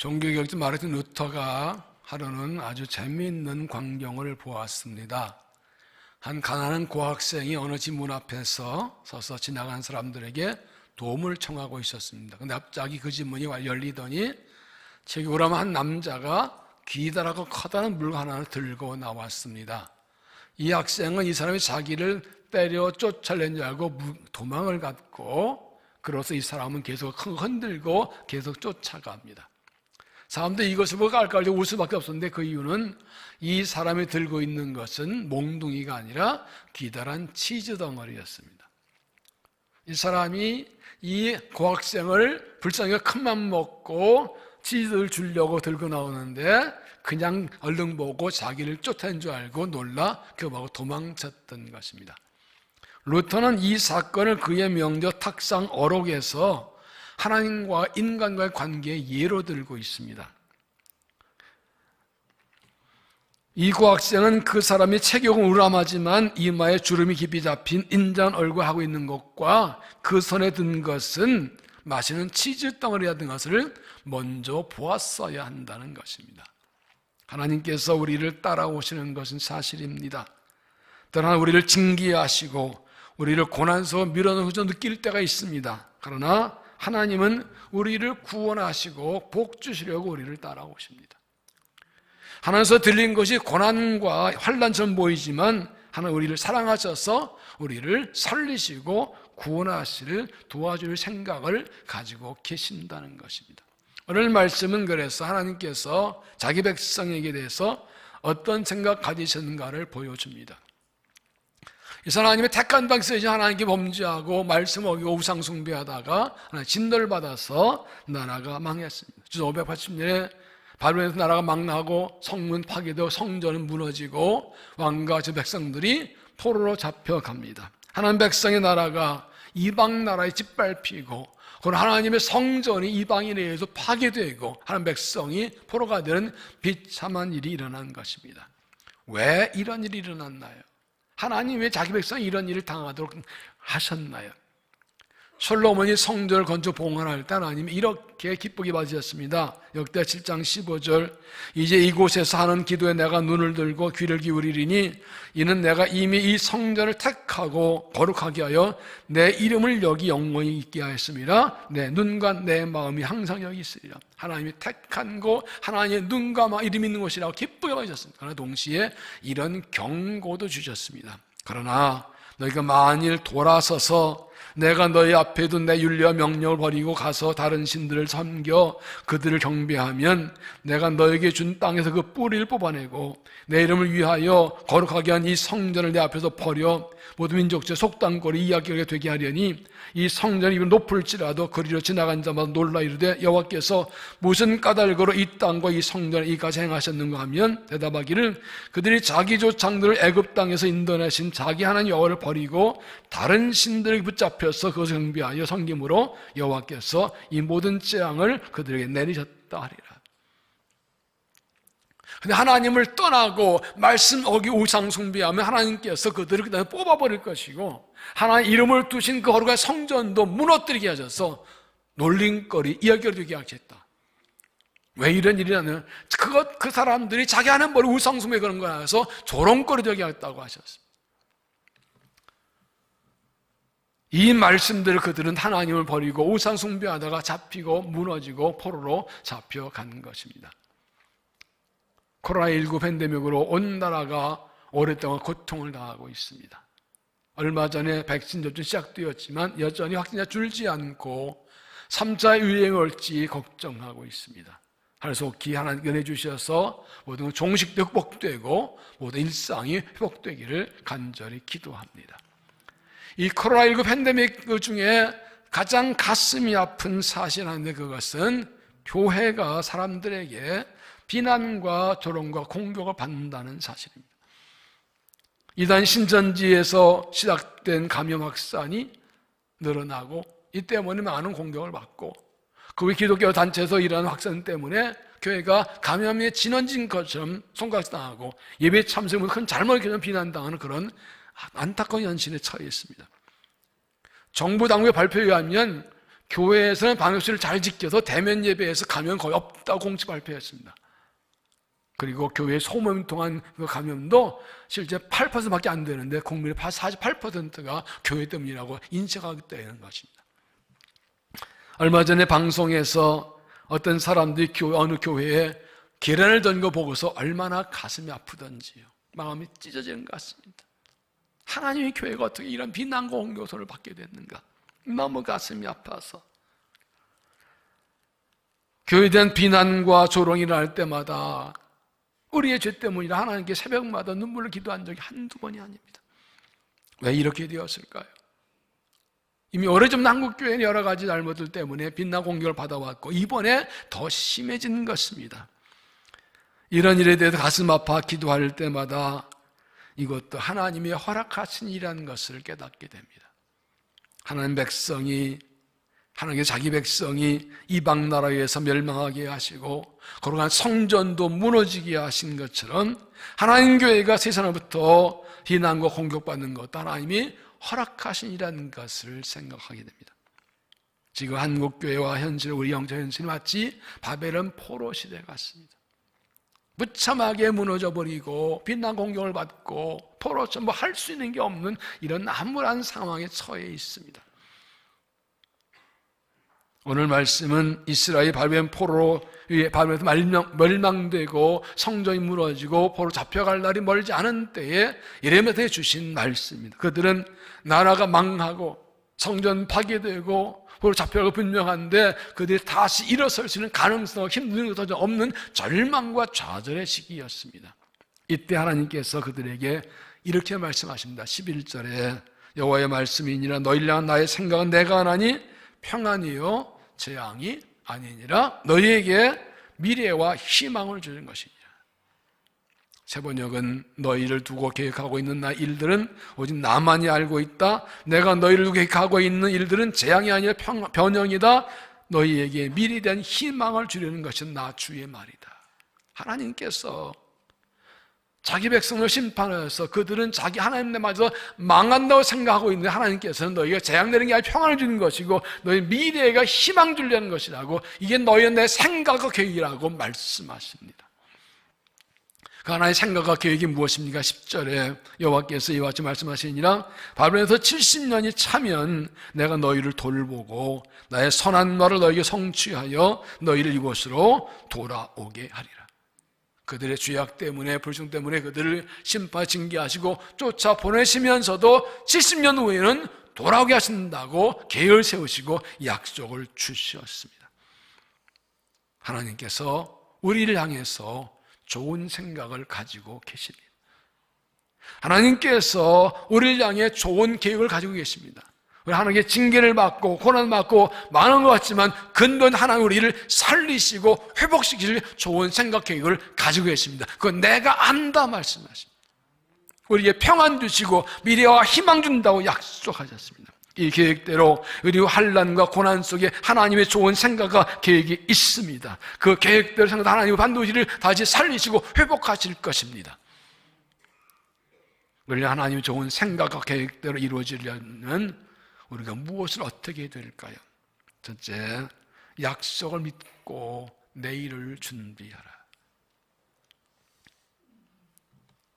종교개혁자 마르틴 루터가 하루는 아주 재미있는 광경을 보았습니다. 한 가난한 고학생이 어느 집 문 앞에서 서서 지나간 사람들에게 도움을 청하고 있었습니다. 근데 갑자기 그 집 문이 열리더니 체교라면 한 남자가 기다랗고 커다란 물건 하나를 들고 나왔습니다. 이 학생은 이 사람이 자기를 때려 쫓아낸 줄 알고 도망을 갔고, 그래서 이 사람은 계속 흔들고 계속 쫓아갑니다. 사람들이 이것을 보고 깔깔대고 웃을 수밖에 없었는데, 그 이유는 이 사람이 들고 있는 것은 몽둥이가 아니라 기다란 치즈 덩어리였습니다. 이 사람이 이 고학생을 불쌍히 큰맘 먹고 치즈를 주려고 들고 나오는데 그냥 얼른 보고 자기를 쫓아낸 줄 알고 놀라 그하고 도망쳤던 것입니다. 루터는 이 사건을 그의 명저 탁상 어록에서 하나님과 인간과의 관계의 예로 들고 있습니다. 이 고학생은 그 사람이 체격은 우람하지만 이마에 주름이 깊이 잡힌 인자한 얼굴을 하고 있는 것과 그 손에 든 것은 마시는 치즈 덩어리라는 것을 먼저 보았어야 한다는 것입니다. 하나님께서 우리를 따라오시는 것은 사실입니다. 때로는 우리를 징계하시고 우리를 고난 속에 밀어넣어서 느낄 때가 있습니다. 그러나 하나님은 우리를 구원하시고 복 주시려고 우리를 따라오십니다. 하나님께서 들린 것이 고난과 환난처럼 보이지만 하나님 우리를 사랑하셔서 우리를 살리시고 구원하시를 도와줄 생각을 가지고 계신다는 것입니다. 오늘 말씀은 그래서 하나님께서 자기 백성에게 대해서 어떤 생각 가지셨는가를 보여줍니다. 이 하나님의 택한 백성이 하나님께 범죄하고 말씀 어기고 우상 숭배하다가 진노를 받아서 나라가 망했습니다. 주전 580년에 바벨론에서 나라가 망하고 성문 파괴되고 성전은 무너지고 왕과 저 백성들이 포로로 잡혀갑니다. 하나님 백성의 나라가 이방 나라에 짓밟히고 그리고 하나님의 성전이 이방인에 의해서 파괴되고 하나님 백성이 포로가 되는 비참한 일이 일어난 것입니다. 왜 이런 일이 일어났나요? 하나님 왜 자기 백성이 이런 일을 당하도록 하셨나요? 솔로몬이 성전을 건축 봉헌할 때 하나님이 이렇게 기쁘게 받으셨습니다. 역대 7장 15절 이제 이곳에서 하는 기도에 내가 눈을 들고 귀를 기울이리니 이는 내가 이미 이 성전을 택하고 거룩하게 하여 내 이름을 여기 영원히 있게 하였습니다. 내 눈과 내 마음이 항상 여기 있으리라. 하나님이 택한 곳, 하나님의 눈과 마음 이름 있는 곳이라고 기쁘게 받으셨습니다. 그러나 동시에 이런 경고도 주셨습니다. 그러나 너희가 만일 돌아서서 내가 너희 앞에 둔 내 윤리와 명령을 버리고 가서 다른 신들을 섬겨 그들을 경배하면 내가 너에게 준 땅에서 그 뿌리를 뽑아내고 내 이름을 위하여 거룩하게 한 이 성전을 내 앞에서 버려 모든 민족의 속담거리 이야기가 되게 하려니 이 성전이 높을지라도 거리로 지나간 자마다 놀라 이르되 여호와께서 무슨 까닭으로 이 땅과 이 성전을 이까지 행하셨는가 하면 대답하기를 그들이 자기 조상들을 애굽 땅에서 인도내신 자기 하나님 여호와를 버리고 다른 신들에게 붙잡혀서 그것을 경배하여 섬김으로 여호와께서 이 모든 재앙을 그들에게 내리셨다 하리라. 근데 하나님을 떠나고 말씀 어기고 우상 숭배하면 하나님께서 그들을 그다음에 뽑아버릴 것이고 하나님 이름을 두신 그 거룩한 성전도 무너뜨리게 하셔서 놀림거리 이야기를 되게 하셨다. 왜 이런 일이 나냐면 그 사람들이 자기 하는 머리 우상 숭배 그런 거라서 조롱거리 되게 하겠다고 하셨습니다. 이 말씀들을 그들은 하나님을 버리고 우상 숭배하다가 잡히고 무너지고 포로로 잡혀간 것입니다. 코로나19 팬데믹으로 온 나라가 오랫동안 고통을 당하고 있습니다. 얼마 전에 백신 접종 시작되었지만 여전히 확진자 줄지 않고 3차 유행이 올지 걱정하고 있습니다. 그래서 속히 하나님 은혜 주셔서 모든 건 종식도 회복되고 모든 일상이 회복되기를 간절히 기도합니다. 이 코로나19 팬데믹 중에 가장 가슴이 아픈 사실 하나인데 그것은 교회가 사람들에게 비난과 조롱과 공격을 받는다는 사실입니다. 이단 신천지에서 시작된 감염 확산이 늘어나고 이 때문에 많은 공격을 받고 그 외 기독교 단체에서 일하는 확산 때문에 교회가 감염의 진원지인 것처럼 손가락당하고 예배 참석을 큰 잘못을 비난당하는 그런 안타까운 현실에 처해 있습니다. 정부 당국의 발표에 의하면 교회에서는 방역수를 잘 지켜서 대면 예배에서 감염 거의 없다고 공식 발표했습니다. 그리고 교회 소모임 통한 그 감염도 실제 8%밖에 안 되는데 국민의 48%가 교회 때문이라고 인식하게 되는 것입니다. 얼마 전에 방송에서 어떤 사람들이 어느 교회에 계란을 던 거 보고서 얼마나 가슴이 아프던지요. 마음이 찢어지는 것 같습니다. 하나님의 교회가 어떻게 이런 비난과 공격을 받게 됐는가. 너무 가슴이 아파서. 교회에 대한 비난과 조롱이 일어날 때마다 우리의 죄 때문이라 하나님께 새벽마다 눈물을 기도한 적이 한두 번이 아닙니다. 왜 이렇게 되었을까요? 이미 오래전 한국교회는 여러 가지 잘못들 때문에 비난 공격을 받아왔고 이번에 더 심해진 것입니다. 이런 일에 대해서 가슴 아파 기도할 때마다 이것도 하나님의 허락하신 일이라는 것을 깨닫게 됩니다. 하나님 백성이, 하나님의 자기 백성이 이방 나라에서 멸망하게 하시고 거룩한 성전도 무너지게 하신 것처럼 하나님 교회가 세상으로부터 비난과 공격받는 것도 하나님이 허락하신 일이라는 것을 생각하게 됩니다. 지금 한국교회와 현실, 우리 영적 현실이 마치 바벨론 포로 시대 같습니다. 무참하게 무너져버리고 비난 공격을 받고 포로처럼 뭐 할 수 있는 게 없는 이런 암울한 상황에 처해 있습니다. 오늘 말씀은 이스라엘이 바벨론 포로 위에 바벨론에서 멸망되고 성전이 무너지고 포로 잡혀갈 날이 멀지 않은 때에 예레미야에 주신 말씀입니다. 그들은 나라가 망하고 성전 파괴되고 포로 잡혀가고 분명한데 그들이 다시 일어설 수 있는 가능성, 힘든 것도 없는 절망과 좌절의 시기였습니다. 이때 하나님께서 그들에게 이렇게 말씀하십니다. 11절에 여호와의 말씀이니라 너희를 향한 나의 생각은 내가 하나니 평안이요 재앙이 아니니라 너희에게 미래와 희망을 주는 것이니라. 세번역은 너희를 두고 계획하고 있는 나 일들은 오직 나만이 알고 있다. 내가 너희를 두고 계획하고 있는 일들은 재앙이 아니라 변형이다. 너희에게 미래에 대한 희망을 주려는 것은 나 주의 말이다. 하나님께서 자기 백성을 심판하여서 그들은 자기 하나님에 맞아서 망한다고 생각하고 있는데 하나님께서는 너희가 재앙되는 게 아니라 평안을 주는 것이고 너희 미래가 희망 주려는 것이라고 이게 너희의 내 생각과 계획이라고 말씀하십니다. 그 하나의 생각과 계획이 무엇입니까? 10절에 여호와께서 이와 같이 말씀하시니라 바벨론에서 70년이 차면 내가 너희를 돌보고 나의 선한 말을 너희에게 성취하여 너희를 이곳으로 돌아오게 하리라. 그들의 죄악 때문에 불순 때문에 그들을 심판 징계하시고 쫓아 보내시면서도 70년 후에는 돌아오게 하신다고 계획을 세우시고 약속을 주셨습니다. 하나님께서 우리를 향해서 좋은 생각을 가지고 계십니다. 하나님께서 우리를 향해 좋은 계획을 가지고 계십니다. 우리 하나님께 징계를 받고 고난을 받고 많은 것 같지만 근본 하나님 우리를 살리시고 회복시킬 좋은 생각 계획을 가지고 계십니다. 그건 내가 안다 말씀하십니다. 우리에게 평안 주시고 미래와 희망 준다고 약속하셨습니다. 이 계획대로 그리고 환난과 고난 속에 하나님의 좋은 생각과 계획이 있습니다. 그 계획대로 생각 하나님은 반드시 우리를 다시 살리시고 회복하실 것입니다. 우리 하나님의 좋은 생각과 계획대로 이루어지려면 우리가 무엇을 어떻게 해야 될까요? 첫째, 약속을 믿고 내일을 준비하라.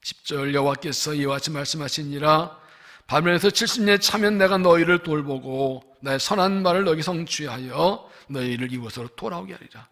10절 여호와께서 이와 같이 말씀하시니라 바벨론에서 70년 차면 내가 너희를 돌보고 나의 선한 말을 너희에게 성취하여 너희를 이곳으로 돌아오게 하리라.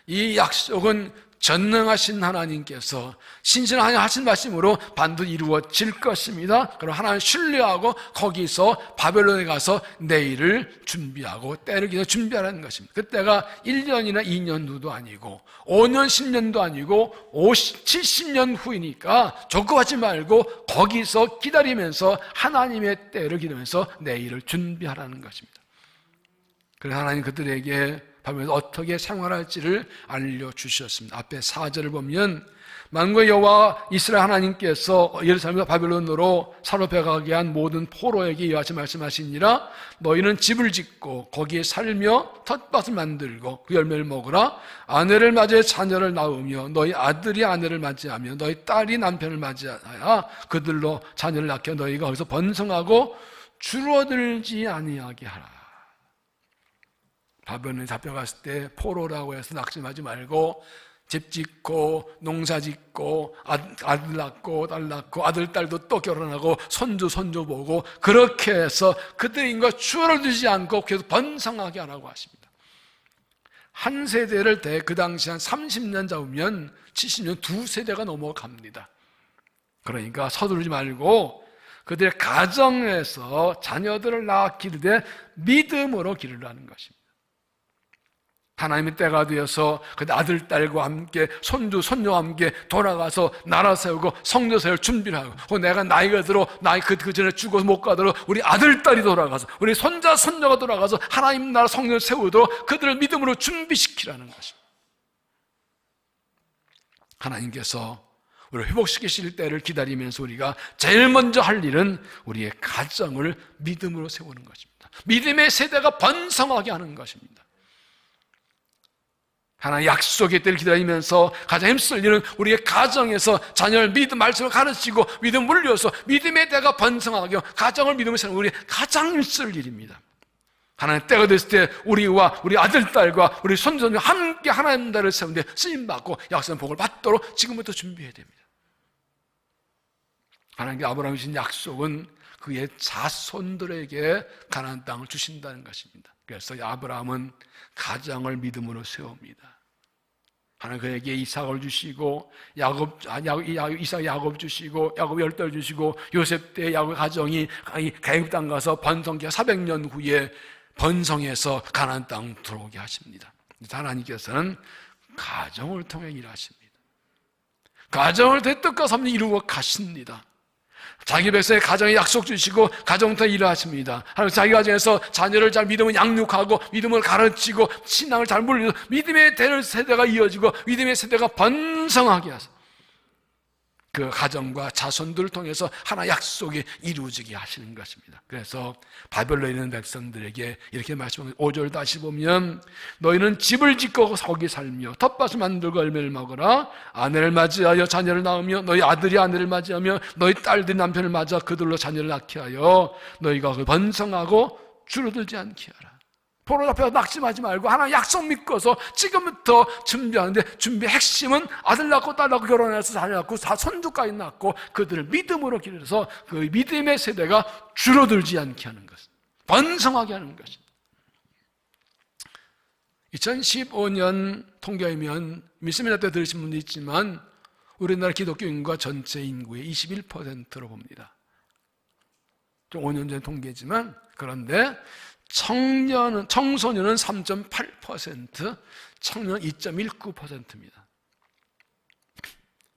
이 약속은 전능하신 하나님께서 신실하신 말씀으로 반드시 이루어질 것입니다. 그럼 하나님 신뢰하고 거기서 바벨론에 가서 내일을 준비하고 때를 기다려 준비하라는 것입니다. 그때가 1년이나 2년 후도 아니고 5년 10년도 아니고 70년 후이니까 조급하지 말고 거기서 기다리면서 하나님의 때를 기다리면서 내일을 준비하라는 것입니다. 그래서 하나님 그들에게 바벨론에서 어떻게 생활할지를 알려주셨습니다. 앞에 4절을 보면 만군의 여호와 이스라엘 하나님께서 예루살렘에서 바벨론으로 사로잡혀가게 한 모든 포로에게 이와 같이 말씀하시니라 너희는 집을 짓고 거기에 살며 텃밭을 만들고 그 열매를 먹으라. 아내를 맞이해 자녀를 낳으며 너희 아들이 아내를 맞이하며 너희 딸이 남편을 맞이하여 그들로 자녀를 낳게 너희가 거기서 번성하고 줄어들지 아니하게 하라. 바벨론에 잡혀갔을 때 포로라고 해서 낙심하지 말고 집 짓고 농사 짓고 아들 낳고 딸 낳고 아들 딸도 또 결혼하고 손주 보고 그렇게 해서 그들의 인과 추월을 두지 않고 계속 번성하게 하라고 하십니다. 한 세대를 그 당시 한 30년 잡으면 70년 두 세대가 넘어갑니다. 그러니까 서두르지 말고 그들의 가정에서 자녀들을 낳아 기르되 믿음으로 기르라는 것입니다. 하나님의 때가 되어서 그 아들, 딸과 함께 손주, 손녀와 함께 돌아가서 나라 세우고 성도 세울 준비를 하고 내가 나이가 들어 그 전에 죽어서 못 가도록 우리 아들, 딸이 돌아가서 우리 손자, 손녀가 돌아가서 하나님 나라 성령을 세우도록 그들을 믿음으로 준비시키라는 것입니다. 하나님께서 우리를 회복시키실 때를 기다리면서 우리가 제일 먼저 할 일은 우리의 가정을 믿음으로 세우는 것입니다. 믿음의 세대가 번성하게 하는 것입니다. 하나님의 약속의 때를 기다리면서 가장 힘쓸 일은 우리의 가정에서 자녀를 믿음 말씀을 가르치고 믿음 물려서 믿음의 때가 번성하게 가정을 믿음으로 세우는 우리의 가장 힘쓸 일입니다. 하나님 때가 됐을 때 우리와 우리 아들, 딸과 우리 손자와 함께 하나님 나라를 세우는데 쓰임받고 약속의 복을 받도록 지금부터 준비해야 됩니다. 하나님께 아브라함이 주신 약속은 그의 자손들에게 가나안 땅을 주신다는 것입니다. 그래서 아브라함은 가정을 믿음으로 세웁니다. 하나님 그에게 이삭을 주시고 이삭 야곱 주시고 야곱 10달 주시고 요셉 때 야곱 가정이 애굽 땅 가서 번성기 400년 후에 번성해서 가나안 땅 들어오게 하십니다. 하나님께서는 가정을 통해 일하십니다. 가정을 대뜻과 섭리 이루어 가십니다. 자기 백성의 가정에 약속 주시고 가정부터 일하십니다. 하나님 자기 가정에서 자녀를 잘 믿음을 양육하고 믿음을 가르치고 신앙을 잘 물리고 믿음의 세대가 이어지고 믿음의 세대가 번성하게 하십니다. 그 가정과 자손들을 통해서 하나 약속이 이루어지게 하시는 것입니다. 그래서 바벨론에 있는 백성들에게 이렇게 말씀합니다. 5절 다시 보면 너희는 집을 짓고 거기 살며 텃밭을 만들고 열매를 먹으라. 아내를 맞이하여 자녀를 낳으며 너희 아들이 아내를 맞이하며 너희 딸들이 남편을 맞아 그들로 자녀를 낳게 하여 너희가 번성하고 줄어들지 않게 하라. 포로 잡혀서 낙심하지 말고 하나 약속 믿고서 지금부터 준비하는데 준비의 핵심은 아들 낳고 딸 낳고 결혼해서 자녀 낳고 손주까지 낳고 그들을 믿음으로 기르서 그 믿음의 세대가 줄어들지 않게 하는 것, 번성하게 하는 것입니다. 2015년 통계이면 미스미나 때 들으신 분도 있지만 우리나라 기독교 인구가 전체 인구의 21%로 봅니다. 좀 5년 전 통계지만 그런데 청소년은 3.8%, 청년 2.19%입니다.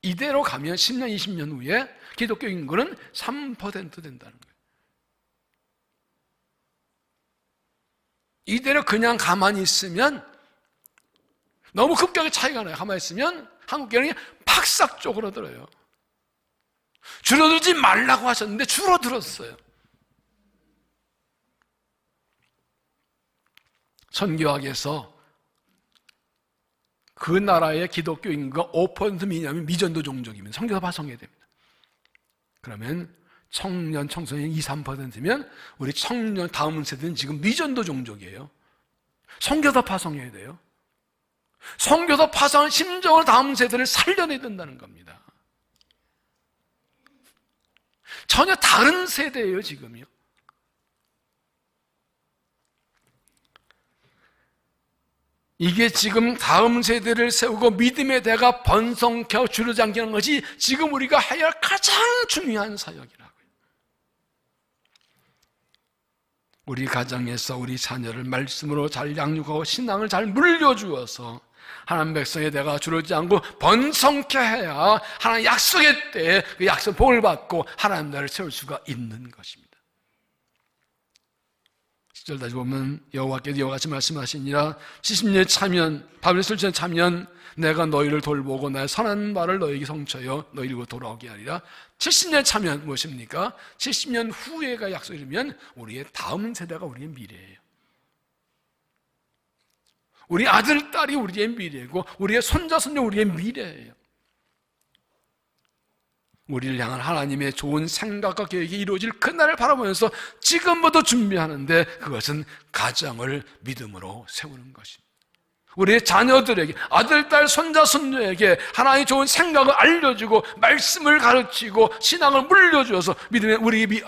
이대로 가면 10년, 20년 후에 기독교 인구는 3% 된다는 거예요. 이대로 그냥 가만히 있으면 너무 급격하게 차이가 나요. 가만히 있으면 한국 교회는 팍싹 쪼그라들어요. 줄어들지 말라고 하셨는데 줄어들었어요. 선교학에서 그 나라의 기독교 인구가 5% 미만이면 미전도 종족이면 선교사 파송해야 됩니다. 그러면 청년, 청소년 2, 3%면 우리 청년 다음 세대는 지금 미전도 종족이에요. 선교사 파송해야 돼요. 선교사 파송한 심정을 다음 세대를 살려내야 된다는 겁니다. 전혀 다른 세대예요, 지금요. 이게 지금 다음 세대를 세우고 믿음의 대가 번성케 줄어들지 않게 하는 것이 지금 우리가 해야 할 가장 중요한 사역이라고요. 우리 가정에서 우리 자녀를 말씀으로 잘 양육하고 신앙을 잘 물려주어서 하나님 백성의 대가 줄어들지 않고 번성케 해야 하나님 약속의 때에 그 약속 복을 받고 하나님 나라를 세울 수가 있는 것입니다. 10절 다시 보면 여호와께서 이와 같이 말씀하시니라 70년 차면 바벨론 술전에 차면 내가 너희를 돌보고 나의 선한 말을 너희에게 성취하여 너희를 돌아오게 하리라. 70년 차면 무엇입니까? 70년 후에가 약속이면 우리의 다음 세대가 우리의 미래예요. 우리 아들, 딸이 우리의 미래고 우리의 손자, 손녀 우리의 미래예요. 우리를 향한 하나님의 좋은 생각과 계획이 이루어질 그날을 바라보면서 지금부터 준비하는데, 그것은 가정을 믿음으로 세우는 것입니다. 우리의 자녀들에게, 아들, 딸, 손자, 손녀에게 하나님의 좋은 생각을 알려주고 말씀을 가르치고 신앙을 물려주어서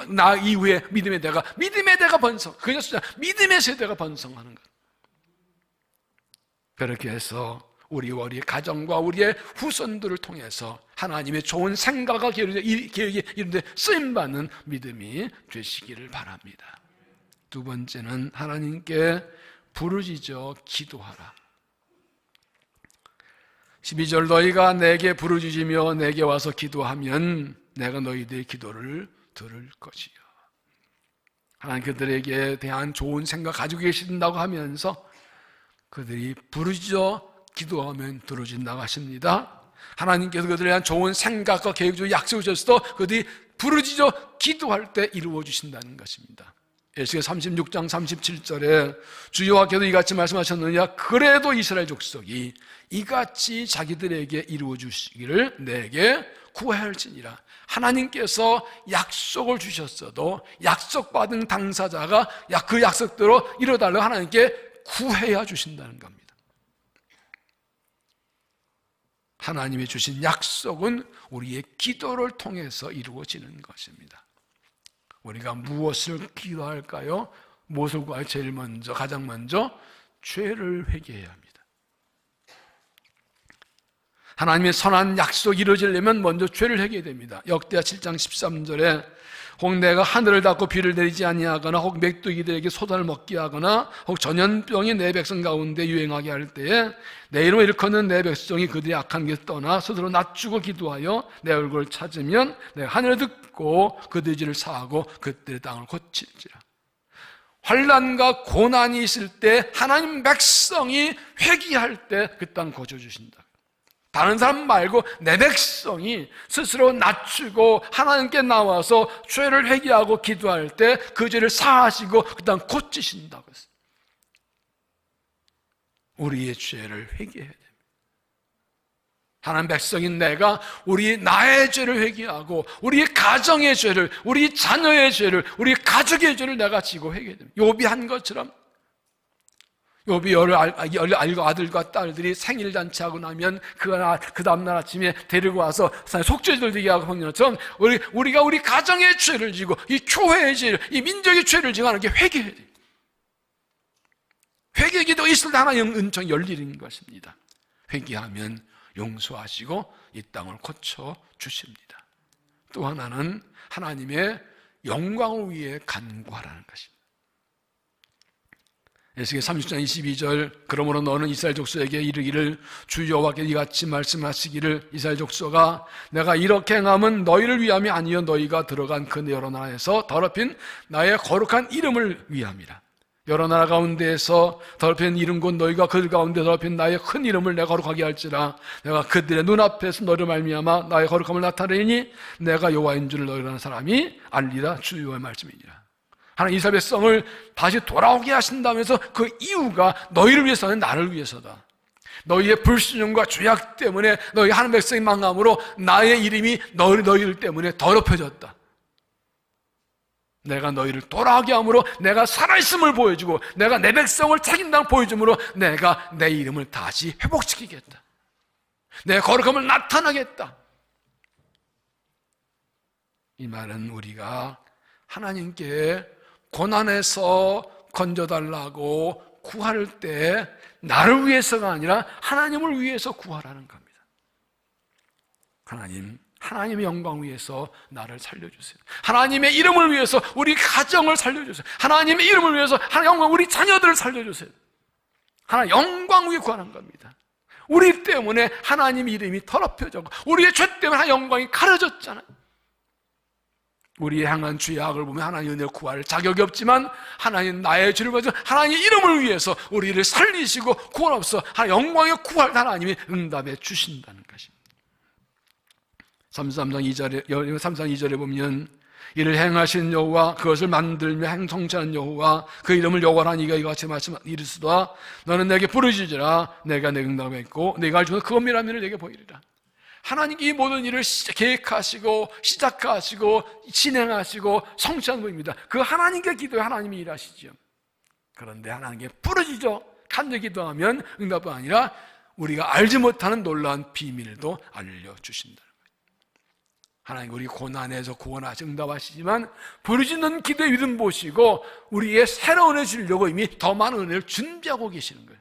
나 이후에 믿음의 대가 번성, 그것이 믿음의 세대가 번성하는 것. 그렇게 해서 우리와 우리의 가정과 우리의 후손들을 통해서 하나님의 좋은 생각과 계획이 이런데 쓰임받는 믿음이 되시기를 바랍니다. 두 번째는 하나님께 부르짖어 기도하라. 12절, 너희가 내게 부르짖으며 내게 와서 기도하면 내가 너희들의 기도를 들을 것이요. 하나님 그들에게 대한 좋은 생각 가지고 계신다고 하면서 그들이 부르짖어 기도하면 들어준다고 하십니다. 하나님께서 그들에 대한 좋은 생각과 계획을 약속을 주셔서 그들이 부르짖어 기도할 때 이루어 주신다는 것입니다. 에스겔 36장 37절에 주 여호와께서 이같이 말씀하셨느냐, 그래도 이스라엘 족속이 이같이 자기들에게 이루어 주시기를 내게 구할지니라. 하나님께서 약속을 주셨어도 약속받은 당사자가 그 약속대로 이뤄달라고 하나님께 구해야 주신다는 겁니다. 하나님이 주신 약속은 우리의 기도를 통해서 이루어지는 것입니다. 우리가 무엇을 기도할까요? 무엇을 구할? 제일 먼저, 가장 먼저 죄를 회개해야 합니다. 하나님의 선한 약속이 이루어지려면 먼저 죄를 회개해야 됩니다. 역대하 7장 13절에 혹 내가 하늘을 닫고 비를 내리지 아니하거나 혹 맥두기들에게 소단을 먹게 하거나 혹 전염병이 내 백성 가운데 유행하게 할 때에 내 이름을 일컫는 내 백성이 그들의 악한 길을 떠나 스스로 낮추고 기도하여 내 얼굴을 찾으면 내가 하늘을 듣고 그들의 죄를 사하고 그들의 땅을 고칠지라. 환난과 고난이 있을 때 하나님 백성이 회개할 때 그 땅 고쳐주신다. 다른 사람 말고 내 백성이 스스로 낮추고 하나님께 나와서 죄를 회개하고 기도할 때 그 죄를 사하시고 그 땅 고치신다고 했어요. 우리의 죄를 회개해야 됩니다. 하나님 백성인 내가 나의 죄를 회개하고 우리 가정의 죄를, 우리 자녀의 죄를, 우리 가족의 죄를 내가 지고 회개해야 됩니다. 욥이 한 것처럼 욥이 여러 아들과 딸들이 생일잔치하고 나면 그 다음날 아침에 데리고 와서 속죄를 지게 하고 하는 것처럼 우리가 우리 가정의 죄를 지고 이 교회의 죄를, 이 민족의 죄를 지고 하는 게 회개해야 돼요. 회개기도 있을 때 하나님 은총이 열리는 것입니다. 회개하면 용서하시고 이 땅을 고쳐 주십니다. 또 하나는 하나님의 영광을 위해 간구하라는 것입니다. 에스겔 30장 22절, 그러므로 너는 이스라엘 족속에게 이르기를 주 여호와께서 이같이 말씀하시기를 이스라엘 족속아 내가 이렇게 행함은 너희를 위함이 아니여 너희가 들어간 그 여러 나라에서 더럽힌 나의 거룩한 이름을 위함이라. 여러 나라 가운데에서 더럽힌 이름 곧 너희가 그들 가운데 더럽힌 나의 큰 이름을 내가 거룩하게 할지라. 내가 그들의 눈앞에서 너를 말미암아 나의 거룩함을 나타내니 내가 여호와인 줄을 너희라는 사람이 알리라. 주 여호와의 말씀이니라. 하나님 이스라엘 백성을 다시 돌아오게 하신다면서 그 이유가 너희를 위해서는 나를 위해서다. 너희의 불순종과 죄악 때문에 너희 하나님 백성이 망함으로 나의 이름이 너희들 때문에 더럽혀졌다. 내가 너희를 돌아오게 함으로 내가 살아있음을 보여주고 내가 내 백성을 책임당 보여줌으로 내가 내 이름을 다시 회복시키겠다. 내 거룩함을 나타나겠다. 이 말은 우리가 하나님께 고난에서 건져달라고 구할 때 나를 위해서가 아니라 하나님을 위해서 구하라는 겁니다. 하나님의 영광을 위해서 나를 살려주세요. 하나님의 이름을 위해서 우리 가정을 살려주세요. 하나님의 이름을 위해서 우리 자녀들을 살려주세요. 하나님 영광 위해 구하는 겁니다. 우리 때문에 하나님 이름이 더럽혀졌고 우리의 죄 때문에 하나님 영광이 가려졌잖아요. 우리의 향한 죄악을 보면 하나님 은혜를 구할 자격이 없지만 하나님 나의 죄를 가지고 하나님 이름을 위해서 우리를 살리시고 구원없어 하나님 영광에 구할 하나님이 응답해 주신다는 것입니다. 33장 2절에 보면 이를 행하신 여호와 그것을 만들며 행성취하는 여호와 그 이름을 여호와라 네가 이같이 이르시도다. 너는 내게 부르짖으라 내가 내 응답했고 내가 할 줄은 그 은밀한 일을 내게 보이리라. 하나님께 이 모든 일을 계획하시고 시작하시고 진행하시고 성취하는 분입니다. 그 하나님께 기도해 하나님이 일하시죠. 그런데 하나님께 부르짖어 간절히 기도하면 응답이 아니라 우리가 알지 못하는 놀라운 비밀도 알려주신다는 거예요. 하나님 우리 고난에서 구원하시 응답하시지만 부르짖는 기도의 믿음 보시고 우리의 새로운 은혜 주려고 이미 더 많은 은혜를 준비하고 계시는 거예요.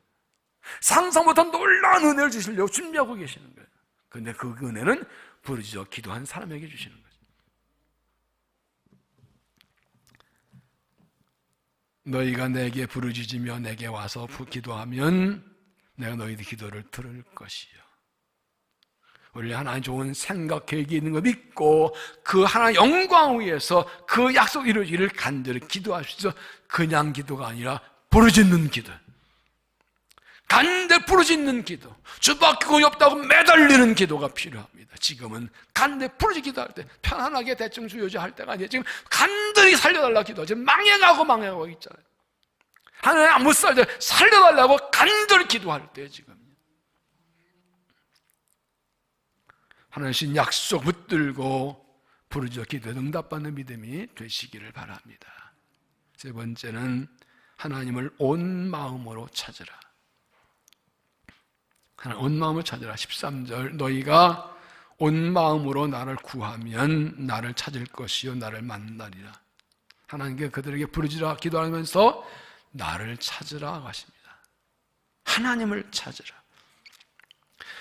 상상 못한 놀라운 은혜를 주시려고 준비하고 계시는 거예요. 그런데 그 은혜는 부르짖어 기도한 사람에게 주시는 거죠. 너희가 내게 부르짖으며 내게 와서 기도하면 내가 너희들 기도를 들을 것이요. 원래 하나님 좋은 생각, 계획이 있는 거 믿고 그 하나님 영광 위에서 그 약속 이루어지기를 간절히 기도하시죠. 그냥 기도가 아니라 부르짖는 기도, 간절히 부르짖는 기도, 주밖에 구원이 없다고 매달리는 기도가 필요합니다. 지금은 간절히 부르짖 기도할 때 편안하게 대충 수요지할 때가 아니에요. 지금 간절히 살려달라고 기도하죠. 지금 망해가고 있잖아요. 하나님 안 못 살죠. 살려달라고 간절히 기도할 때 지금 하나님 신 약속 붙들고 부르짖어 기도에 응답받는 믿음이 되시기를 바랍니다. 세 번째는 하나님을 온 마음으로 찾으라. 하나님 온 마음으로 찾으라. 13절 너희가 온 마음으로 나를 구하면 나를 찾을 것이요 나를 만나리라. 하나님께 그들에게 부르짖으라 기도하면서 나를 찾으라 하십니다. 하나님을 찾으라.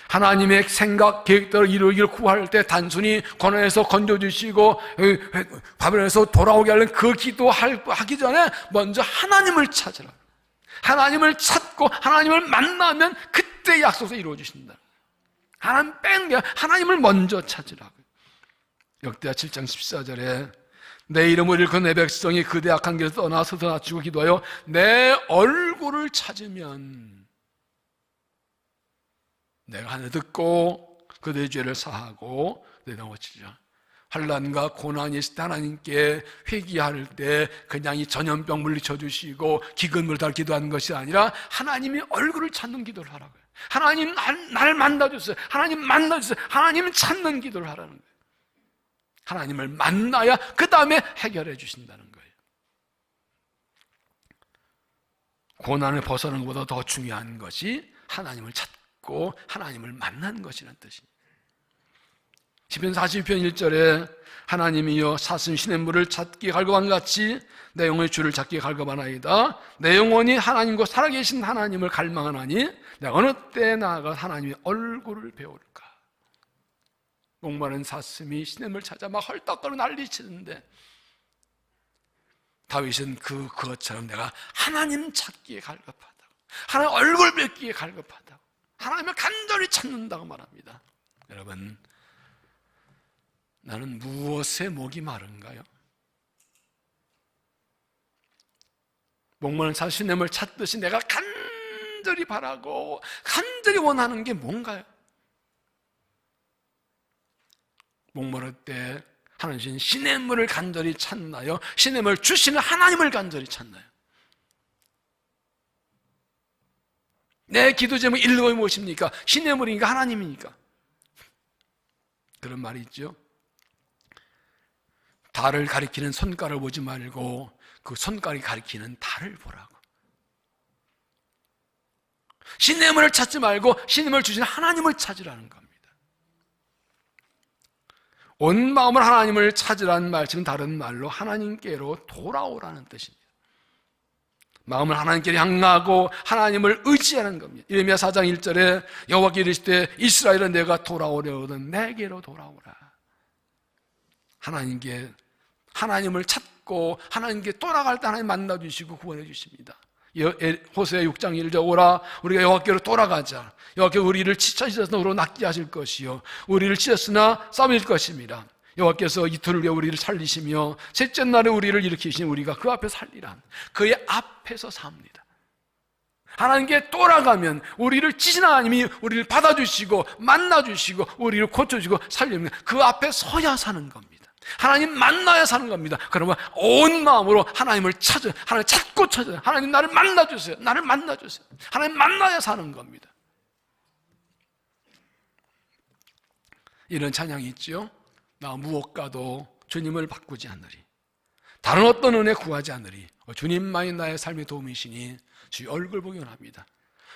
하나님의 생각, 계획대로 이루기를 구할 때 단순히 고난에서 건져주시고 바벨론에서 돌아오게 하려는 그 기도하기 전에 먼저 하나님을 찾으라. 하나님을 찾고 하나님을 만나면 그때 약속을 이루어주신다. 하나님 뺀 게 하나님을 먼저 찾으라고. 역대하 7장 14절에 내 이름을 일컫는 내 백성이 그대 악한 길에서 떠나 서서 낮추고 기도하여 내 얼굴을 찾으면 내가 하늘 듣고 그들의 죄를 사하고 내가 고치리라. 환난과 고난이 있을 때 하나님께 회개할 때 그냥 이 전염병 물리쳐 주시고 기근물 달 기도하는 것이 아니라 하나님이 얼굴을 찾는 기도를 하라고요. 하나님 나를 만나주세요. 하나님 만나주세요. 하나님 찾는 기도를 하라는 거예요. 하나님을 만나야 그 다음에 해결해 주신다는 거예요. 고난을 벗어나는 것보다 더 중요한 것이 하나님을 찾고 하나님을 만나는 것이라는 뜻입니다. 시편 42편 1절에 하나님이여 사슴 시냇물을 찾기에 갈급한 같이 내 영혼의 주를 찾기에 갈급하나이다. 내 영혼이 하나님과 살아계신 하나님을 갈망하나니 내가 어느 때 나아가 하나님의 얼굴을 배울까. 목마른 사슴이 시냇물을 찾아 막 헐떡거리고 난리치는데 다윗은 그것처럼 내가 하나님 찾기에 갈급하다고, 하나님 얼굴 뵙기에 갈급하다고, 하나님을 간절히 찾는다고 말합니다. 여러분, 나는 무엇에 목이 마른가요? 목마른 사슴 시냇물을 찾듯이 내가 간절히 바라고 간절히 원하는 게 뭔가요? 목마를 때 하나님 시냇물을 간절히 찾나요? 시냇물을 주시는 하나님을 간절히 찾나요? 내 기도 제목이 일름이 무엇입니까? 시냇물이니까 하나님이니까. 그런 말이 있죠. 달을 가리키는 손가락을 보지 말고 그 손가락이 가리키는 달을 보라고. 시냇물을 찾지 말고 시냇물을 주시는 하나님을 찾으라는 겁니다. 온 마음으로 하나님을 찾으라는 말씀은 다른 말로 하나님께로 돌아오라는 뜻입니다. 마음을 하나님께 향하고 하나님을 의지하는 겁니다. 예레미야 4장 1절에 여호와께 이르시되 이스라엘은 내가 돌아오려거든 내게로 돌아오라. 하나님을 찾고 하나님께 돌아갈 때 하나님 만나주시고 구원해 주십니다. 호세아 6장 1절 오라 우리가 여호와께로 돌아가자. 여호와께서 우리를 치셨으나 낫게 하실 것이요 우리를 치셨으나 싸우실 것입니다. 여호와께서 이틀을 위해 우리를 살리시며 셋째 날에 우리를 일으키시니 우리가 그 앞에 살리라. 그의 앞에서 삽니다. 하나님께 돌아가면 우리를 치신 하나님이 우리를 받아주시고 만나주시고 우리를 고쳐주시고 살립니다. 그 앞에 서야 사는 겁니다. 하나님 만나야 사는 겁니다. 그러면 온 마음으로 하나님을 찾아요. 하나님 찾고 찾아요. 하나님 나를 만나주세요. 나를 만나주세요. 하나님 만나야 사는 겁니다. 이런 찬양이 있죠. 나 무엇과도 주님을 바꾸지 않으리. 다른 어떤 은혜 구하지 않으리. 주님만이 나의 삶의 도움이시니 주의 얼굴 보기 원합니다.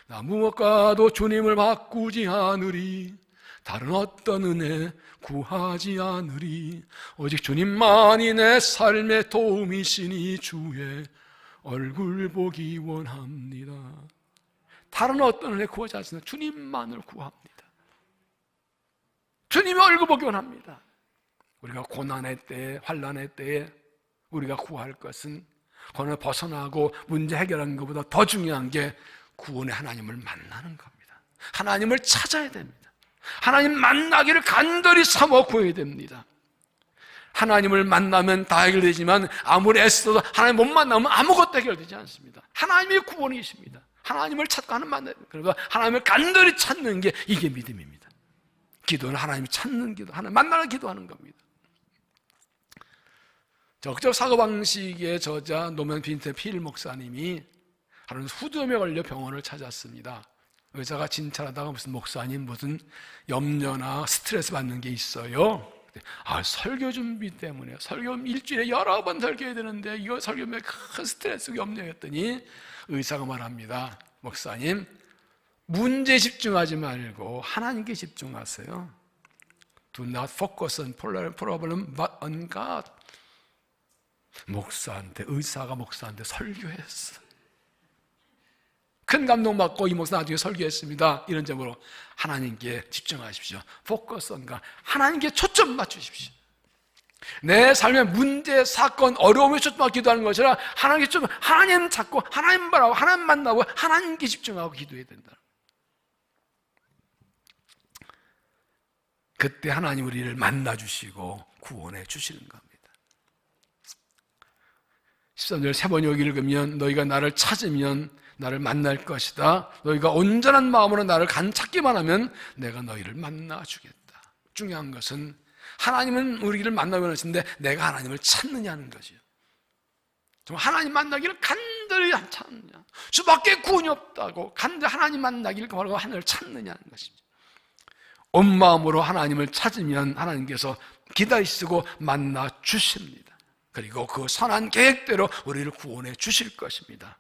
나 무엇과도 주님을 바꾸지 않으리. 다른 어떤 은혜 구하지 않으리. 오직 주님만이 내 삶의 도움이시니 주의 얼굴 보기 원합니다. 다른 어떤 은혜 구하지 않습니다. 주님만을 구합니다. 주님의 얼굴 보기 원합니다. 우리가 고난의 때에, 환난의 때에 우리가 구할 것은 고난을 벗어나고 문제 해결하는 것보다 더 중요한 게 구원의 하나님을 만나는 겁니다. 하나님을 찾아야 됩니다. 하나님 만나기를 간절히 삼어 구해야 됩니다. 하나님을 만나면 다 해결되지만 아무리 애써도 하나님 못 만나면 아무것도 해결되지 않습니다. 하나님이 구원이십니다. 하나님을 찾고 하나님 만나야 됩니다. 그러니까 하나님을 간절히 찾는 게 이게 믿음입니다. 기도는 하나님이 찾는 기도, 하나님 만나는 기도하는 겁니다. 적적 사고방식의 저자 노면 빈트필 목사님이 하루는 후두염에 걸려 병원을 찾았습니다. 의사가 진찰하다가 무슨 목사님 무슨 염려나 스트레스 받는 게 있어요. 설교 준비 때문에 설교 일주일에 여러 번 설교해야 되는데 이거 설교면 큰 스트레스 염려였더니 의사가 말합니다. 목사님, 문제에 집중하지 말고 하나님께 집중하세요. Do not focus on problem but on God. 의사가 목사한테 설교했어. 큰 감동받고 이 목사 나중에 설교했습니다. 이런 점으로 하나님께 집중하십시오. Focus on God. 하나님께 초점 맞추십시오. 내 삶의 문제, 사건, 어려움에 초점하고 기도하는 것이라 하나님께 좀 하나님 찾고 하나님 바라고 하나님 만나고 하나님께 집중하고 기도해야 된다. 그때 하나님 우리를 만나주시고 구원해 주시는 겁니다. 13절 세 번 여기 읽으면 너희가 나를 찾으면 나를 만날 것이다. 너희가 온전한 마음으로 나를 찾기만 하면 내가 너희를 만나주겠다. 중요한 것은 하나님은 우리를 만나고 하시는데 내가 하나님을 찾느냐는 것이요. 정말 하나님 만나기를 간절히 찾느냐. 주밖에 구원이 없다고 간절히 하나님 만나기를 바라고 하나님을 찾느냐는 것이죠. 온 마음으로 하나님을 찾으면 하나님께서 기다리시고 만나 주십니다. 그리고 그 선한 계획대로 우리를 구원해 주실 것입니다.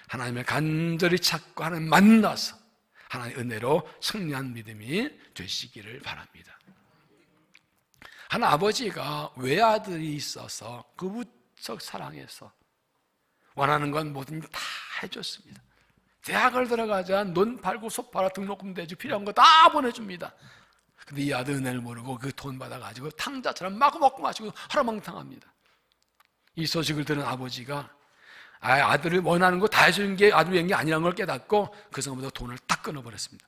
하나님을 간절히 찾고 하나님 만나서 하나님의 은혜로 승리한 믿음이 되시기를 바랍니다. 한 아버지가 외아들이 있어서 그 무척 사랑해서 원하는 건 뭐든지 다 해줬습니다. 대학을 들어가자 논 팔고 소 팔아 등록금 대주 필요한 거 다 보내줍니다. 근데 이 아들 은혜를 모르고 그 돈 받아가지고 탕자처럼 마구 먹고 마시고 하루망탕합니다. 이 소식을 들은 아버지가 아들을 원하는 거 다 해주는 게 아들 위한 게 아니라는 걸 깨닫고 그 순간부터 돈을 딱 끊어버렸습니다.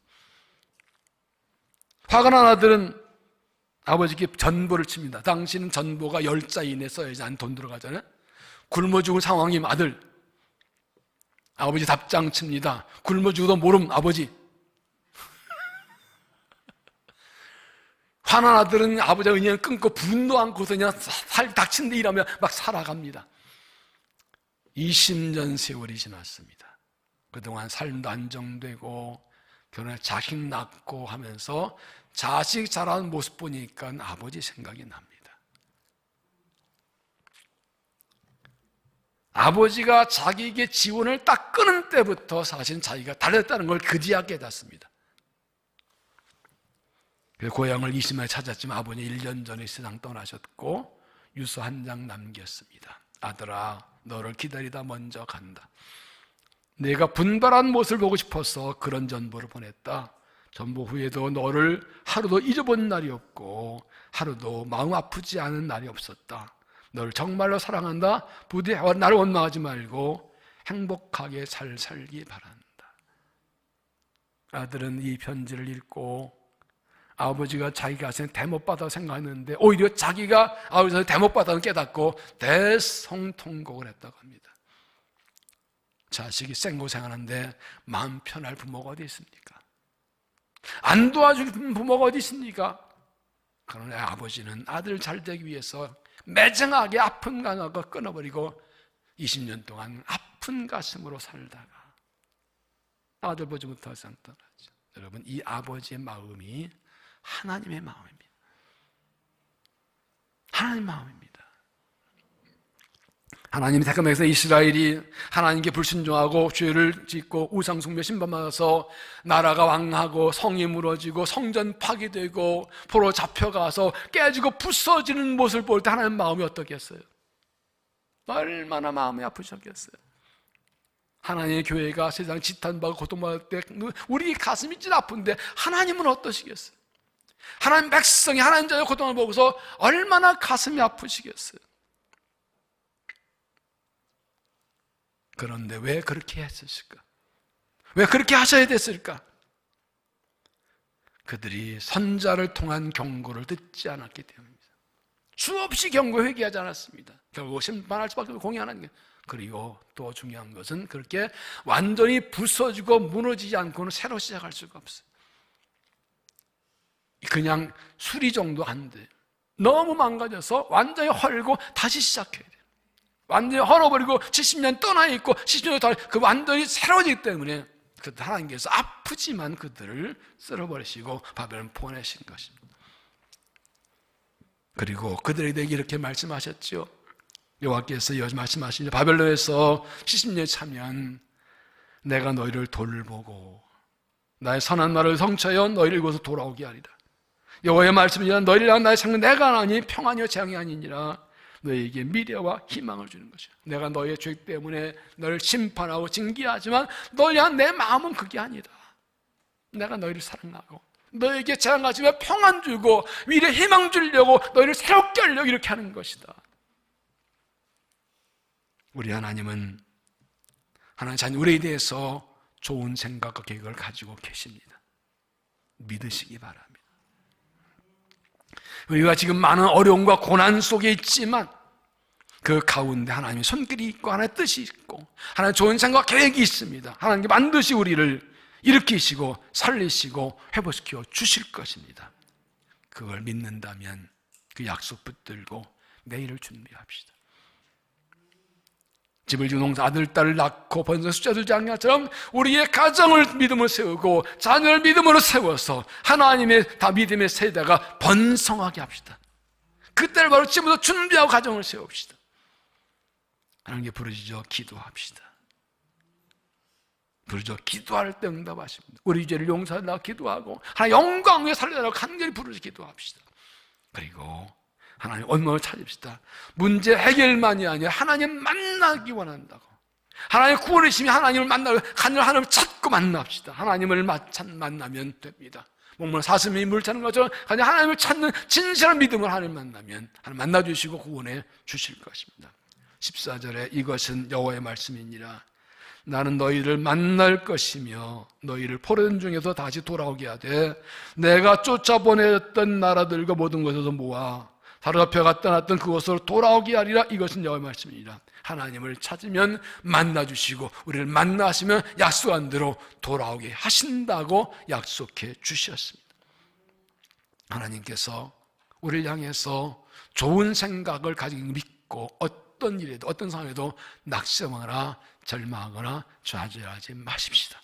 화가 난 아들은 아버지께 전보를 칩니다. 당신은 전보가 10자 이내에 써야지 안 돈 들어가잖아요. 굶어 죽을 상황이면 아들. 아버지 답장 칩니다. 굶어 죽어도 모름 아버지. 화난 아들은 아버지의 은혜를 끊고 분도 않고서 그냥 닥친 데 일하며 막 살아갑니다. 20년 세월이 지났습니다. 그동안 삶도 안정되고 결혼해 자식 낳고 하면서 자식 자라는 모습 보니까 아버지 생각이 납니다. 아버지가 자기에게 지원을 딱 끊은 때부터 사실 자기가 달렸다는 걸 그제야 깨닫습니다. 고향을 20만에 찾았지만 아버지 1년 전에 세상 떠나셨고 유서 한 장 남겼습니다. 아들아, 너를 기다리다 먼저 간다. 내가 분발한 모습을 보고 싶어서 그런 전보를 보냈다. 전보 후에도 너를 하루도 잊어본 날이 없고 하루도 마음 아프지 않은 날이 없었다. 너를 정말로 사랑한다. 부디 나를 원망하지 말고 행복하게 잘 살기 바란다. 아들은 이 편지를 읽고 아버지가 자기가 대못받아 생각했는데 오히려 자기가 아버지한테 대못받아는 깨닫고 대성통곡을 했다고 합니다. 자식이 생고생하는데 마음 편할 부모가 어디 있습니까? 안 도와주는 부모가 어디 있습니까? 그러나 아버지는 아들 잘 되기 위해서 매정하게 아픈 가슴을 끊어버리고 20년 동안 아픈 가슴으로 살다가 아들 보지 못하고 세상 떠났죠. 여러분, 이 아버지의 마음이 하나님의 마음입니다. 하나님의 마음입니다. 하나님이 택함에서 이스라엘이 하나님께 불순종하고 죄를 짓고 우상숭배 심판받아서 나라가 왕하고 성이 무너지고 성전 파괴되고 포로 잡혀가서 깨지고 부서지는 모습을 볼 때 하나님 마음이 어떻겠어요? 얼마나 마음이 아프셨겠어요? 하나님의 교회가 세상 지탄받고 고통받을 때 우리 가슴이 찐 아픈데 하나님은 어떠시겠어요? 하나님 백성이 하나님 자녀의 고통을 보고서 얼마나 가슴이 아프시겠어요? 그런데 왜 그렇게 했을까? 왜 그렇게 하셔야 됐을까? 그들이 선자를 통한 경고를 듣지 않았기 때문입니다. 수없이 경고 회개하지 않았습니다. 결국 심판할 수밖에 없는 공의 하나님. 그리고 또 중요한 것은 그렇게 완전히 부서지고 무너지지 않고는 새로 시작할 수가 없어요. 그냥 수리 정도 안 돼요. 너무 망가져서 완전히 헐고 다시 시작해야 돼요. 완전히 헐어버리고 70년 떠나 있고 70년 더 그 완전히 새로워지기 때문에 그들 하나님께서 아프지만 그들을 쓸어버리시고 바벨론 보내신 것입니다. 그리고 그들에게 이렇게 말씀하셨죠. 여호와께서 말씀하시죠. 바벨론에서 70년 차면 내가 너희를 돌보고 나의 선한 말을 성취하여 너희를 이곳으로 돌아오게 하리라. 여호와의 말씀이니라. 너희를 향한 나의 창은 내가 하나니 평안이요 재앙이 아니니라. 너희에게 미래와 희망을 주는 것이야. 내가 너희의 죄 때문에 너를 심판하고 징계하지만 너희 향한 내 마음은 그게 아니다. 내가 너희를 사랑하고 너희에게 재앙하지만 평안 주고 미래 희망 주려고 너희를 새롭게 하려고 이렇게 하는 것이다. 우리 하나님은 하나님 자녀 우리에 대해서 좋은 생각과 계획을 가지고 계십니다. 믿으시기 바랍니다. 우리가 지금 많은 어려움과 고난 속에 있지만 그 가운데 하나님의 손길이 있고 하나님의 뜻이 있고 하나님의 좋은 생각과 계획이 있습니다. 하나님께 반드시 우리를 일으키시고 살리시고 회복시켜 주실 것입니다. 그걸 믿는다면 그 약속 붙들고 내일을 준비합시다. 집을 지은 농사 아들, 딸을 낳고 번성 숫자 두지 않는 것처럼 우리의 가정을 믿음으로 세우고 자녀를 믿음으로 세워서 하나님의 다 믿음의 세대가 번성하게 합시다. 그때를 바로 지금부터 준비하고 가정을 세웁시다. 하나님께 부르짖어 기도합시다. 부르짖어 기도할 때 응답하십니다. 우리 죄를 용서하려고 기도하고 하나님 영광 위에 살려달라고 간절히 부르짖어 기도합시다. 그리고 하나님 원망을 찾읍시다. 문제 해결만이 아니라 하나님 만나기 원한다고. 하나님 구원이시면 하나님을 만나고 하나님을 찾고 만납시다. 하나님을 만나면 됩니다. 목물 사슴이 물 찾는 것처럼 하나님을 찾는 진실한 믿음을 하나님 만나면 하나님 만나주시고 구원해 주실 것입니다. 14절에 이것은 여호와의 말씀이니라. 나는 너희를 만날 것이며 너희를 포로된 중에서 다시 돌아오게 하되 내가 쫓아보냈던 나라들과 모든 것에서 모아 사로잡혀가 떠났던 그곳으로 돌아오게 하리라. 이것은 여호와의 말씀이니라. 하나님을 찾으면 만나주시고 우리를 만나시면 약속한 대로 돌아오게 하신다고 약속해 주셨습니다. 하나님께서 우리를 향해서 좋은 생각을 가지고 믿고 어떤 일에도 어떤 상황에도 낙심하거나 절망하거나 좌절하지 마십시다.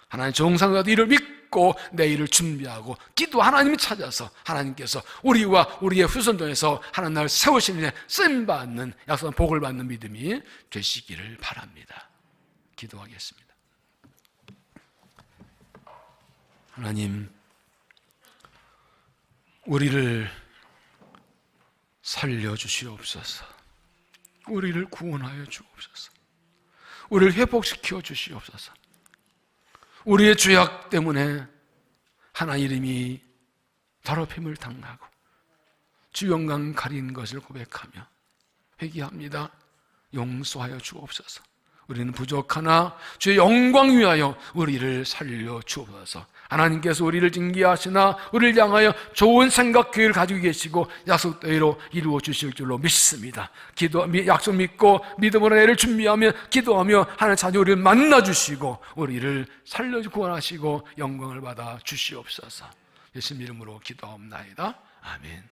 하나님 좋은 생각도 이를 믿고 내일을 준비하고 기도 하나님을 찾아서 하나님께서 우리와 우리의 후손들에서 하나님 나를 세우시는 쓰임받는 약속한 복을 받는 믿음이 되시기를 바랍니다. 기도하겠습니다. 하나님, 우리를 살려주시옵소서. 우리를 구원하여 주옵소서. 우리를 회복시켜 주시옵소서. 우리의 죄악 때문에 하나님 이름이 더럽힘을 당하고 주 영광 가린 것을 고백하며 회개합니다. 용서하여 주옵소서. 우리는 부족하나 주의 영광 위하여 우리를 살려 주옵소서. 하나님께서 우리를 징계하시나 우리를 향하여 좋은 생각 계획을 가지고 계시고 약속대로 이루어 주실 줄로 믿습니다. 약속 믿고 믿음으로 내를 준비하며 기도하며 하나님 자녀 우리를 만나 주시고 우리를 살려 구원하시고 영광을 받아 주시옵소서. 예수님 이름으로 기도하옵나이다. 아멘.